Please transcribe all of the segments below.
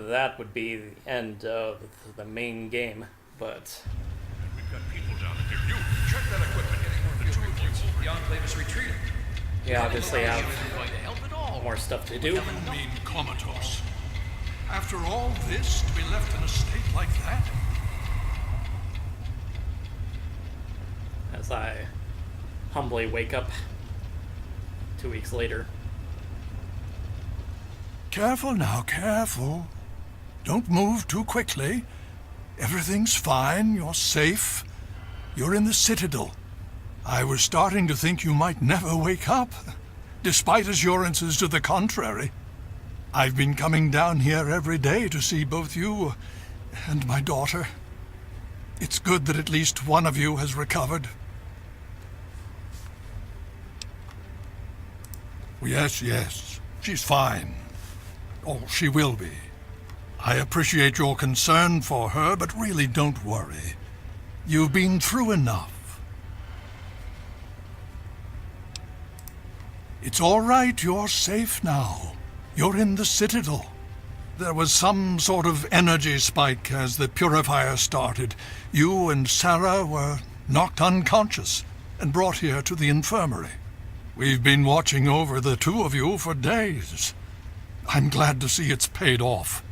that would be the end of the main game, but... We've got people down here. You, check that equipment. The two of you. The Enclave is retreating. We obviously have Going to help at all. more stuff to do. You mean comatose? After all this, to be left in a state like that? As I humbly wake up 2 weeks later. Careful now, careful. Don't move too quickly. Everything's fine, you're safe. You're in the Citadel. I was starting to think you might never wake up, despite assurances to the contrary. I've been coming down here every day to see both you and my daughter. It's good that at least one of you has recovered. Yes, yes, she's fine. Oh, she will be. I appreciate your concern for her, but really don't worry. You've been through enough. It's all right, you're safe now. You're in the Citadel. There was some sort of energy spike as the purifier started. You and Sarah were knocked unconscious and brought here to the infirmary. We've been watching over the two of you for days. I'm glad to see it's paid off.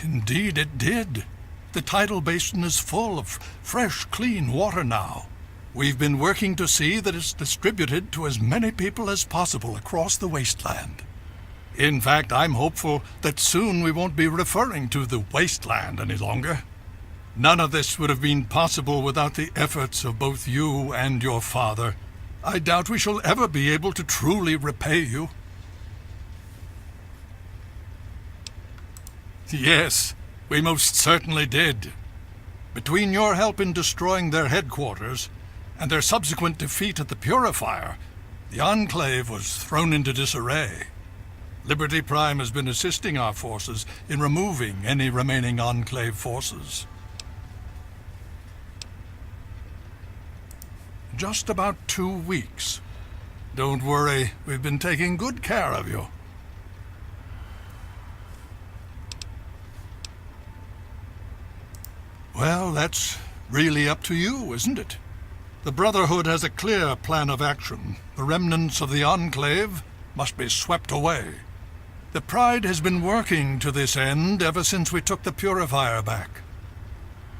Indeed it did. The tidal basin is full of fresh, clean water now. We've been working to see that it's distributed to as many people as possible across the wasteland. In fact, I'm hopeful that soon we won't be referring to the wasteland any longer. None of this would have been possible without the efforts of both you and your father. I doubt we shall ever be able to truly repay you. Yes, we most certainly did. Between your help in destroying their headquarters and their subsequent defeat at the Purifier, the Enclave was thrown into disarray. Liberty Prime has been assisting our forces in removing any remaining Enclave forces. Just about 2 weeks. Don't worry, we've been taking good care of you. Well, that's really up to you, isn't it? The Brotherhood has a clear plan of action. The remnants of the Enclave must be swept away. The Pride has been working to this end ever since we took the Purifier back.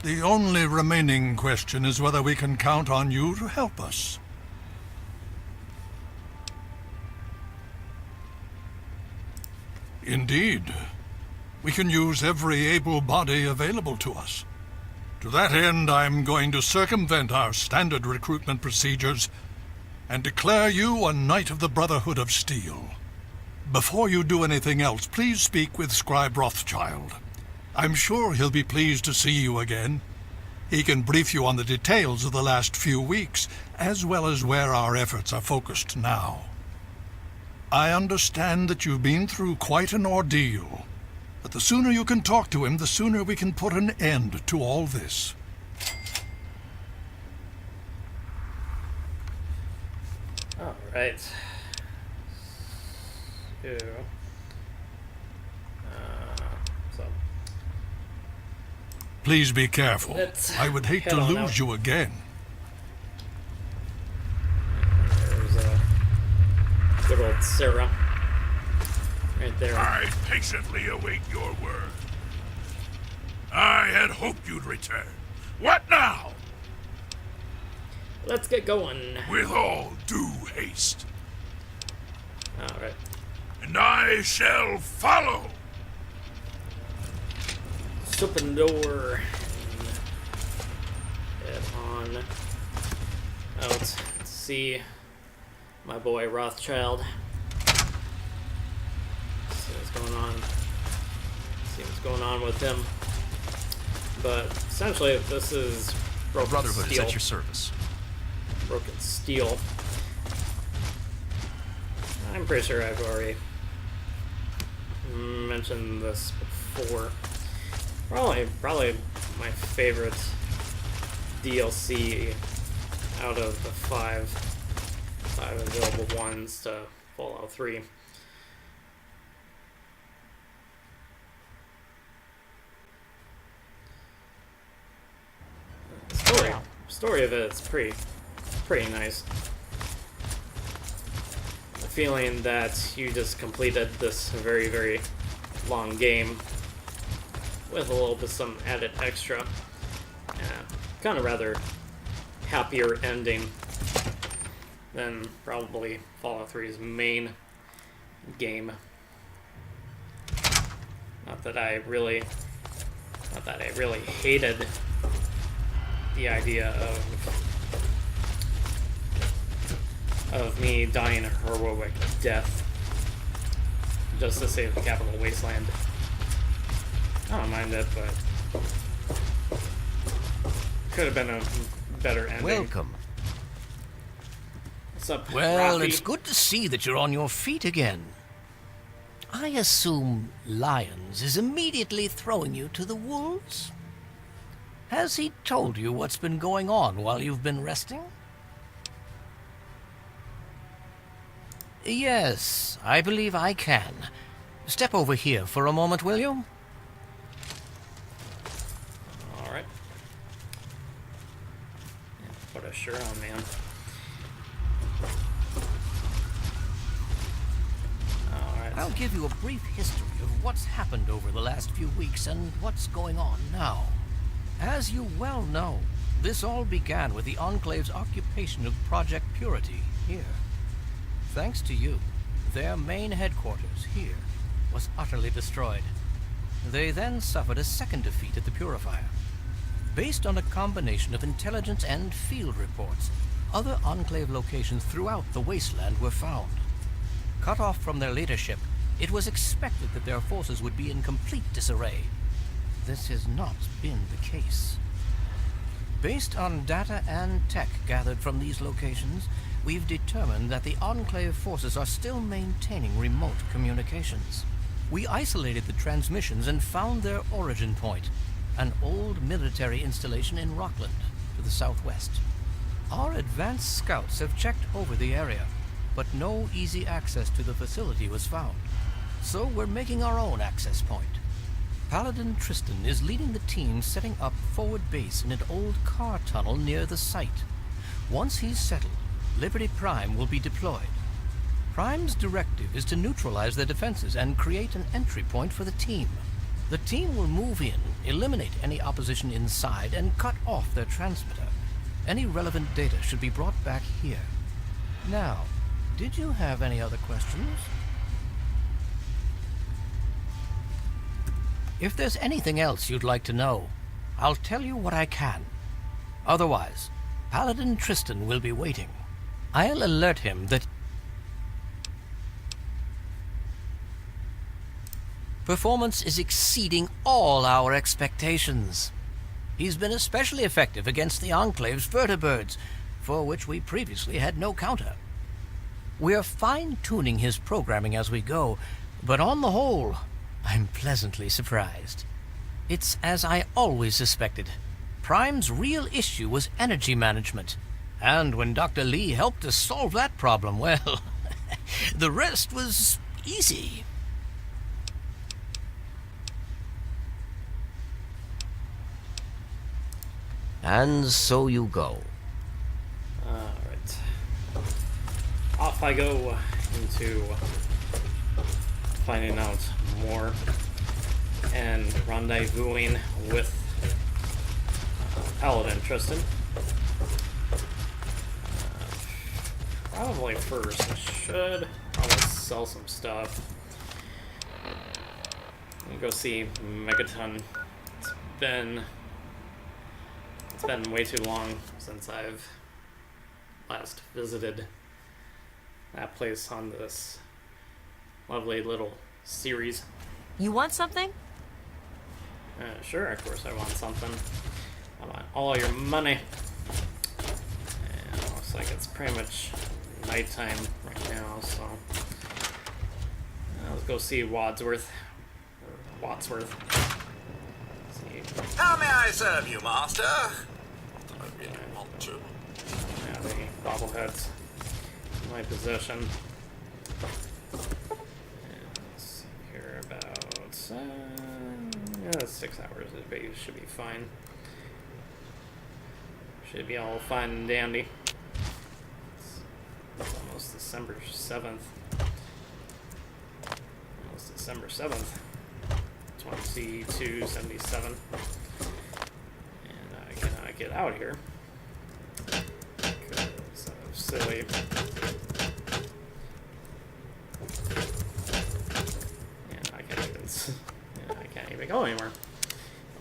The only remaining question is whether we can count on you to help us. Indeed. We can use every able body available to us. To that end, I'm going to circumvent our standard recruitment procedures and declare you a Knight of the Brotherhood of Steel. Before you do anything else, please speak with Scribe Rothschild. I'm sure he'll be pleased to see you again. He can brief you on the details of the last few weeks, as well as where our efforts are focused now. I understand that you've been through quite an ordeal, but the sooner you can talk to him, the sooner we can put an end to all this. All right. So, Please be careful. let's I would hate head to on lose out. you again. There's good old Sarah. Right there. I patiently await your word. I had hoped you'd return. What now? Let's get going. With all due haste. Alright. And I shall follow. Open door. Head on out to see my boy Rothschild. See what's going on. See what's going on with him. But essentially, this is broken Brotherhood is steel. at your service. Broken steel. I'm pretty sure I've already mentioned this before. Probably my favorite DLC out of the five available ones to Fallout 3. Story of it is pretty nice. The feeling that you just completed this very, very long game with a little bit some added extra. Kind of rather happier ending than probably Fallout 3's main game. Not that I really hated the idea of me dying a heroic death just to save the capital wasteland. I don't mind it, but could have been a better ending. Welcome. What's up, Well, Rafi? it's good to see that you're on your feet again. I assume Lyons is immediately throwing you to the wolves? Has he told you what's been going on while you've been resting? Yes, I believe I can. Step over here for a moment, will you? Alright. Yeah, put a shirt on, man. Alright. I'll give you a brief history of what's happened over the last few weeks and what's going on now. As you well know, this all began with the Enclave's occupation of Project Purity here. Thanks to you, their main headquarters here was utterly destroyed. They then suffered a second defeat at the Purifier. Based on a combination of intelligence and field reports, other Enclave locations throughout the wasteland were found. Cut off from their leadership, it was expected that their forces would be in complete disarray. This has not been the case. Based on data and tech gathered from these locations, we've determined that the Enclave forces are still maintaining remote communications. We isolated the transmissions and found their origin point, an old military installation in Rockland, to the southwest. Our advanced scouts have checked over the area, but no easy access to the facility was found. So we're making our own access point. Paladin Tristan is leading the team setting up forward base in an old car tunnel near the site. Once he's settled, Liberty Prime will be deployed. Prime's directive is to neutralize their defenses and create an entry point for the team. The team will move in, eliminate any opposition inside, and cut off their transmitter. Any relevant data should be brought back here. Now, did you have any other questions? If there's anything else you'd like to know, I'll tell you what I can. Otherwise, Paladin Tristan will be waiting. I'll alert him that performance is exceeding all our expectations. He's been especially effective against the Enclave's vertibirds, for which we previously had no counter. We're fine-tuning his programming as we go, but on the whole, I'm pleasantly surprised. It's as I always suspected. Prime's real issue was energy management. And when Dr. Lee helped us solve that problem, well, the rest was easy. And so you go. Alright. Off I go into finding out more and rendezvousing with Paladin Tristan. Probably first, I should probably sell some stuff. And go see Megaton. It's been way too long since I've last visited that place on this lovely little series. You want something? Sure, of course I want something. I want all your money. And it looks like it's pretty much nighttime right now, so let's go see Wadsworth. Or Wadsworth. Let's see. How may I serve you, master? Not that I really want to. Yeah, the bobbleheads in my possession. That's 6 hours. It should be fine. Should be all fine and dandy. It's almost December 7th. Almost December 7th. 2277. And I cannot get out here. Because I'm silly. And I can't even go anywhere.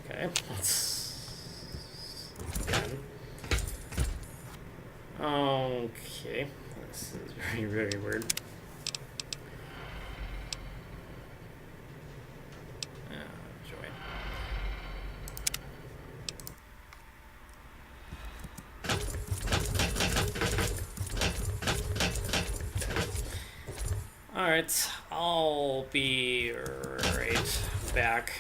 Okay, let's again. Okay, this is very, very weird. Joy. Alright, I'll be right back.